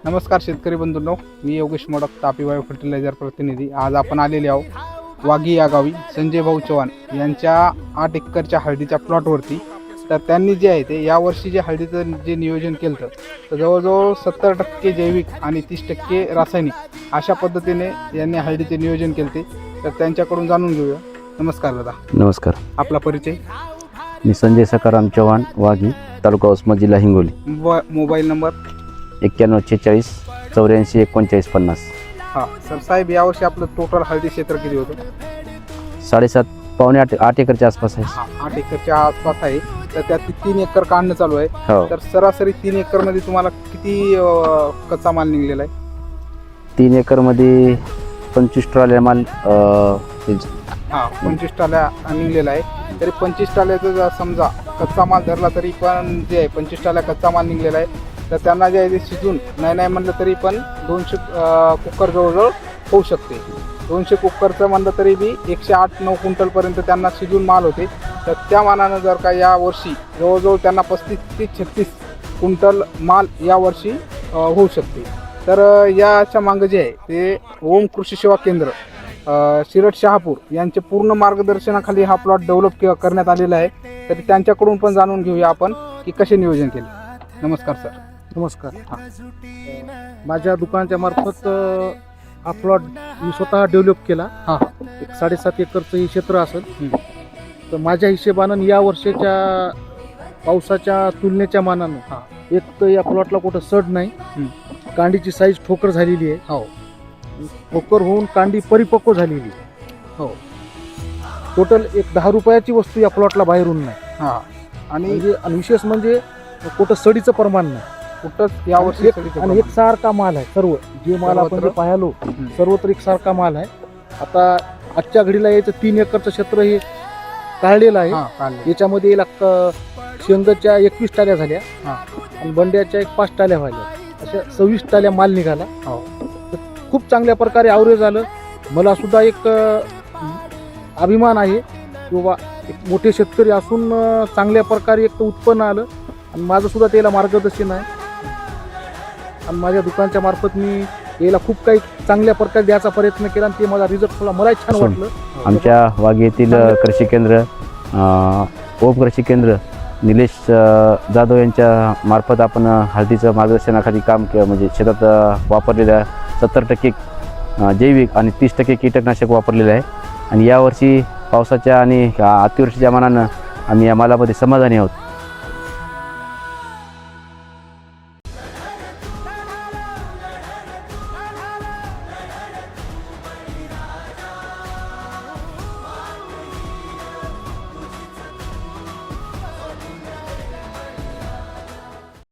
नमस्कार शेतकरी बंधूंनो, मी Yogesh modak, Tapi bio fertiliser प्रतिनिधी. आज आपण आलेले आहोत वाघी या गावी संजय भाऊ चव्हाण यांच्या 8 एकरच्या हळदीच्या प्लॉटवरती. तर त्यांनी जे आहे ते यावर्षी जे हळदीचं जे नियोजन केलं तर जवळजवळ 70% जैविक आणि 30% रासायनिक अशा पद्धतीने यांनी हळदीचे नियोजन केले. तर त्यांच्याकडून जाणून घेऊया. नमस्कार दादा. नमस्कार. आपला परिचय? मी संजय सकाराम चव्हाण, वाघी, तालुका उस्मा, जिल्हा हिंगोली. Mobile number? 9146 84 39 50. हां सर. साहेब, यावर्षी आपलं टोटल हळदी क्षेत्र किती होतं? 7.5 पावणे 8 एकरच्या आसपास आहे. 8 एकरच्या आसपास आहे. तर त्यात 3 एकर काढणं चालू आहे. हो. तर सरासरी 3 एकर मध्ये तुम्हाला किती कच्चा माल निघलेला आहे? 3 एकरमध्ये 25 ट्रॉल्या माल 25 टाल्या निघलेला आहे. तरी 25 टाल्याचं जर समजा कच्चा माल धरला तरी पण जे आहे 25 टाल्या कच्चा माल निघलेला आहे. तर त्यांना जे आहे ते शिजून नाही म्हणलं तरी पण 200 कुकर जवळजवळ होऊ शकते. 200 कुकरचं म्हणलं तरी बी 108-9 क्विंटलपर्यंत त्यांना शिजून माल होते. तर त्या मानानं जर का यावर्षी जवळजवळ त्यांना 35-36 क्विंटल माल यावर्षी होऊ शकते. तर याच्या मागं जे आहे ते ओम कृषी सेवा केंद्र शिरट शहापूर यांचे पूर्ण मार्गदर्शनाखाली हा प्लॉट डेव्हलप करण्यात आलेला आहे. तर त्यांच्याकडून पण जाणून घेऊया आपण की कसे नियोजन केले. नमस्कार सर. नमस्कार. माझ्या दुकानाच्या मार्फत हा प्लॉट मी स्वतः डेव्हलप केला. एक 7.5 एकरचं हे क्षेत्र असेल. तर माझ्या हिशेबानं या वर्षाच्या पावसाच्या तुलनेच्या मानानं एक तर या प्लॉटला कुठं सड नाही. कांडीची साईज ठोकर झालेली आहे. हो. ठोकर होऊन कांडी परिपक्व झालेली आहे. हो. टोटल एक 10 रुपयाची वस्तू या प्लॉटला बाहेरून नाही. आणि विशेष म्हणजे कुठं सडीचं प्रमाण नाही कुठंच यावर्षी. आणि एकसारखा माल आहे. सर्व जे माल आपण जे पाहिलो सर्वत्र एकसारखा माल आहे. आता आजच्या घडीला याचं 3 एकरचं क्षेत्र हे काढलेलं आहे. याच्यामध्ये शेंगाच्या 21 टाल्या झाल्या आणि बंड्याच्या 5 टाल्या व्हायला, अशा 26 टाल्या माल निघाला. खूप चांगल्या प्रकारे ॲव्हरेज आलं. मला सुद्धा एक अभिमान आहे किंवा एक मोठे शेतकरी असून चांगल्या प्रकारे एक उत्पन्न आलं. आणि माझं सुद्धा त्याला मार्गदर्शन आहे. आणि माझ्या दुकानाच्या मार्फत मी याला खूप काही चांगल्या प्रकारे द्यायचा प्रयत्न केला आणि ते माझा रिझल्ट मला छान वाटलं. आमच्या वाघी येथील कृषी केंद्र ओम कृषी केंद्र निलेश जाधव यांच्या मार्फत आपण हळदीचं मार्गदर्शनाखाली काम केलं. म्हणजे शेतात वापरलेल्या 70% जैविक आणि 30% कीटकनाशक वापरलेलं आहे. आणि यावर्षी पावसाच्या आणि अतिवृष्टीच्या मानानं आम्ही या मालामध्ये समाधानी आहोत.